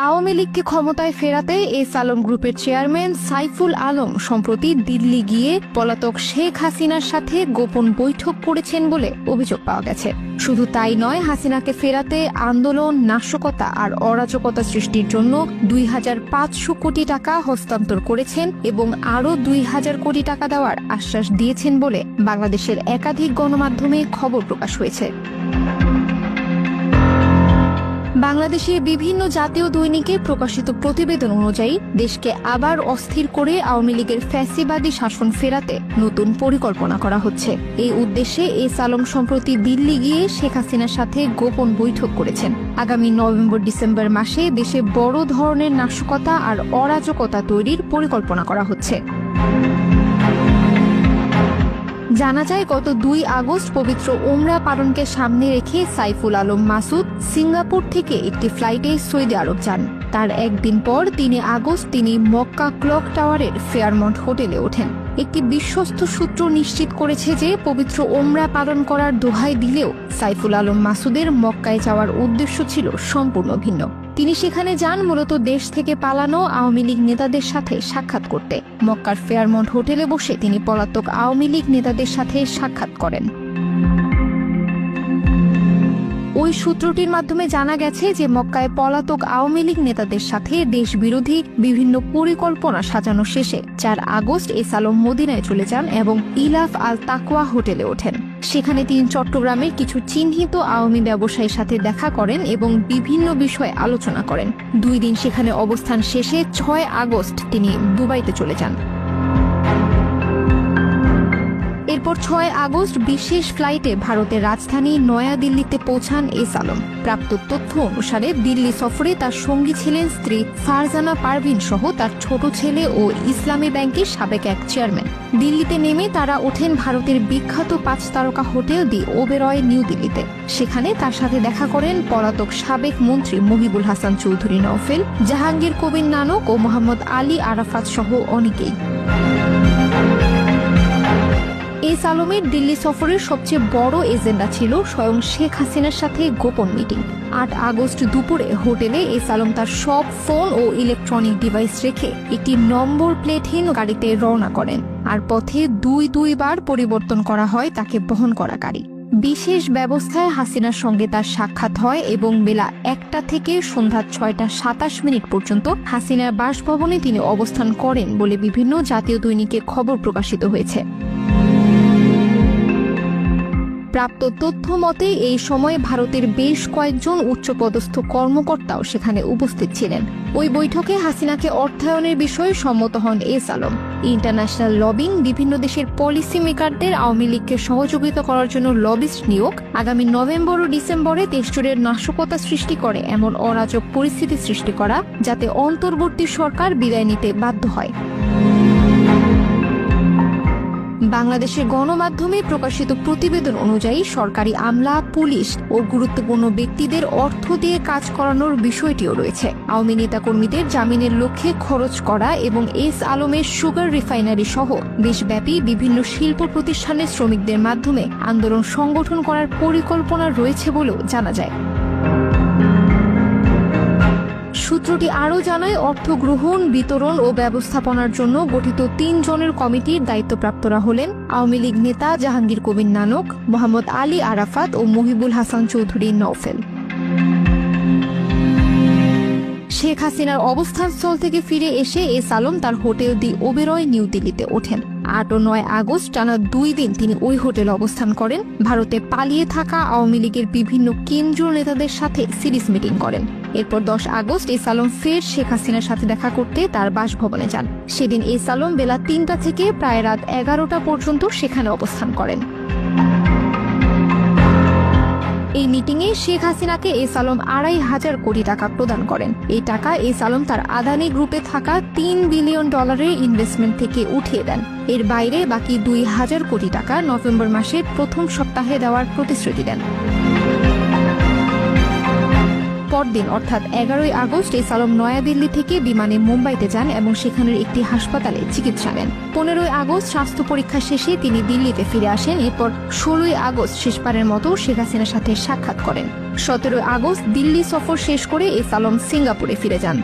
আওয়ামী লীগকে ক্ষমতায় ফেরাতে এস আলম গ্রুপের চেয়ারম্যান সাইফুল আলম সম্প্রতি দিল্লি গিয়ে পলাতক শেখ হাসিনার সাথে গোপন বৈঠক করেছেন বলে অভিযোগ পাওয়া গেছে। শুধু তাই নয়, হাসিনাকে ফেরাতে আন্দোলন, নাশকতা আর অরাজকতা সৃষ্টির জন্য ২৫০০ কোটি টাকা হস্তান্তর করেছেন এবং আরও ২০০০ কোটি টাকা দেওয়ার আশ্বাস দিয়েছেন বলে বাংলাদেশের একাধিক গণমাধ্যমে খবর প্রকাশ হয়েছে। বাংলাদেশের বিভিন্ন জাতীয় দৈনিকে প্রকাশিত প্রতিবেদন অনুযায়ী দেশকে আবার অস্থির করে আওয়ামী লীগের ফ্যাসিবাদী শাসন ফেরাতে নতুন পরিকল্পনা করা হচ্ছে। এই উদ্দেশ্যে এস আলম সম্প্রতি দিল্লি গিয়ে শেখ হাসিনার সাথে গোপন বৈঠক করেছেন। আগামী নভেম্বর-ডিসেম্বর মাসে দেশে বড় ধরনের নাশকতা আর অরাজকতা তৈরির পরিকল্পনা করা হচ্ছে। জানা যায়, গত ২ আগস্ট পবিত্র উমরা পালনকে সামনে রেখে সাইফুল আলম মাসুদ সিঙ্গাপুর থেকে একটি ফ্লাইটে সৌদি আরব যান। তার একদিন পর ৩ আগস্ট তিনি মক্কা ক্লক টাওয়ারের ফেয়ারমন্ট হোটেলে ওঠেন। একটি বিশ্বস্ত সূত্র নিশ্চিত করেছে যে পবিত্র উমরা পালন করার দোহাই দিলেও সাইফুল আলম মাসুদের মক্কায় যাওয়ার উদ্দেশ্য ছিল সম্পূর্ণ ভিন্ন। তিনি সেখানে যান মূলত দেশ থেকে পালানো আওয়ামী লীগ নেতাদের সাথে সাক্ষাৎ করতে। মক্কার ফেয়ারমন্ট হোটেলে বসে তিনি পলাতক আওয়ামী লীগ নেতাদের সাথে সাক্ষাৎ করেন। ওই সূত্রটির মাধ্যমে জানা গেছে যে মক্কায় পলাতক আওয়ামী লীগ নেতাদের সাথে দেশবিরোধী বিভিন্ন পরিকল্পনা সাজানো শেষে ৪ আগস্ট এস আলম মদিনায় চলে যান এবং ইলাফ আল তাকওয়া হোটেলে ওঠেন। সেখানে তিনি চট্টগ্রামের কিছু চিহ্নিত আওয়ামী ব্যবসায়ীর সাথে দেখা করেন এবং বিভিন্ন বিষয়ে আলোচনা করেন। ২ দিন সেখানে অবস্থান শেষে ৬ আগস্ট তিনি দুবাইতে চলে যান। এরপর ৬ আগস্ট বিশেষ ফ্লাইটে ভারতের রাজধানী নয়াদিল্লিতে পৌঁছান এস আলম। প্রাপ্ত তথ্য অনুসারে দিল্লি সফরে তার সঙ্গী ছিলেন স্ত্রী ফারজানা পারভিন সহ তার ছোট ছেলে ও ইসলামী ব্যাংকের সাবেক এক চেয়ারম্যান। দিল্লিতে নেমে তারা ওঠেন ভারতের বিখ্যাত ৫ তারকা হোটেল দি ওবেরয় নিউ দিল্লিতে। সেখানে তার সাথে দেখা করেন পলাতক সাবেক মন্ত্রী মহিবুল হাসান চৌধুরী নওফেল, জাহাঙ্গীর কবির নানক ও মোহাম্মদ আলী আরাফাত সহ অনেকেই। এস আলমের দিল্লি সফরের সবচেয়ে বড় এজেন্ডা ছিল স্বয়ং শেখ হাসিনার সাথে গোপন মিটিং। ৮ আগস্ট দুপুরে হোটেলে এস আলম তার সব ফোন ও ইলেকট্রনিক ডিভাইস রেখে একটি নম্বর প্লেটহীন গাড়িতে রওনা করেন। আর পথে ২ বার পরিবর্তন করা হয় তাকে বহন করা গাড়ি। বিশেষ ব্যবস্থায় হাসিনার সঙ্গে তার সাক্ষাৎ হয় এবং বেলা ১টা থেকে সন্ধ্যা ৬টা ২৭ মিনিট পর্যন্ত হাসিনার বাসভবনে তিনি অবস্থান করেন বলে বিভিন্ন জাতীয় দৈনিকে খবর প্রকাশিত হয়েছে। প্রাপ্ত তথ্য মতে এই সময় ভারতের বেশ কয়েকজন উচ্চপদস্থ কর্মকর্তাও সেখানে উপস্থিত ছিলেন। ওই বৈঠকে হাসিনাকে অর্থায়নের বিষয়ে সম্মত হন এস আলম। ইন্টারন্যাশনাল লবিং, বিভিন্ন দেশের পলিসি মেকারদের আওয়ামী লীগকে সহযোগিতা করার জন্য লবিস্ট নিয়োগ, আগামী নভেম্বর ও ডিসেম্বরে দেশজুড়ে নাশকতা সৃষ্টি করে এমন অরাজক পরিস্থিতি সৃষ্টি করা যাতে অন্তর্বর্তী সরকার বিদায় নিতে বাধ্য হয়। বাংলাদেশের গণমাধ্যমে প্রকাশিত প্রতিবেদন অনুযায়ী সরকারি আমলা, পুলিশ ও গুরুত্বপূর্ণ ব্যক্তিদের অর্থ দিয়ে কাজ করানোর বিষয়টিও রয়েছে। আওয়ামী নেতাকর্মীদের জামিনের লক্ষ্যে খরচ করা এবং এস আলমের সুগার রিফাইনারি সহ দেশব্যাপী বিভিন্ন শিল্প প্রতিষ্ঠানের শ্রমিকদের মাধ্যমে আন্দোলন সংগঠন করার পরিকল্পনা রয়েছে বলেও জানা যায়। সূত্রটি আরও জানায়, অর্থ গ্রহণ, বিতরণ ও ব্যবস্থাপনার জন্য গঠিত ৩ জনের কমিটির দায়িত্বপ্রাপ্তরা হলেন আওয়ামী লীগ নেতা জাহাঙ্গীর কবির নানক, মোহাম্মদ আলী আরাফাত ও মহিবুল হাসান চৌধুরী নওফেল। শেখ হাসিনার অবস্থানস্থল থেকে ফিরে এসে এস আলম তার হোটেল দি ওবেরয় নিউ দিল্লিতে ওঠেন। ৮ ও ৯ আগস্ট টানা ২ দিন তিনি ওই হোটেলে অবস্থান করেন। ভারতে পালিয়ে থাকা আওয়ামী লীগের বিভিন্ন কেন্দ্রীয় নেতাদের সাথে সিরিজ মিটিং করেন। এরপর ১০ আগস্ট এস আলম ফের শেখ হাসিনার সাথে দেখা করতে তার বাসভবনে যান। সেদিন এস আলম বেলা ৩টা থেকে প্রায় রাত ১১টা পর্যন্ত সেখানে অবস্থান করেন। এই মিটিংয়ে শেখ হাসিনাকে এস আলম ২৫০০ কোটি টাকা প্রদান করেন। এই টাকা এস আলম তার আদানি গ্রুপে থাকা $৩ বিলিয়ন ইনভেস্টমেন্ট থেকে উঠিয়ে দেন। এর বাইরে বাকি ২০০০ কোটি টাকা নভেম্বর মাসের প্রথম সপ্তাহে দেওয়ার প্রতিশ্রুতি দেন। পরদিন অর্থাৎ 11ই আগস্ট এস আলম নয়াদিল্লি থেকে বিমানে মুম্বাইতে যান এবং সেখানের একটি হাসপাতালে চিকিৎসা নেন। 15ই আগস্ট স্বাস্থ্য পরীক্ষা শেষে তিনি দিল্লিতে ফিরে আসেন। এরপর 16ই আগস্ট শেষবারের মতো শেখ হাসিনার সাথে সাক্ষাৎ করেন। 17ই আগস্ট দিল্লি সফর শেষ করে এস আলম সিঙ্গাপুরে ফিরে যান।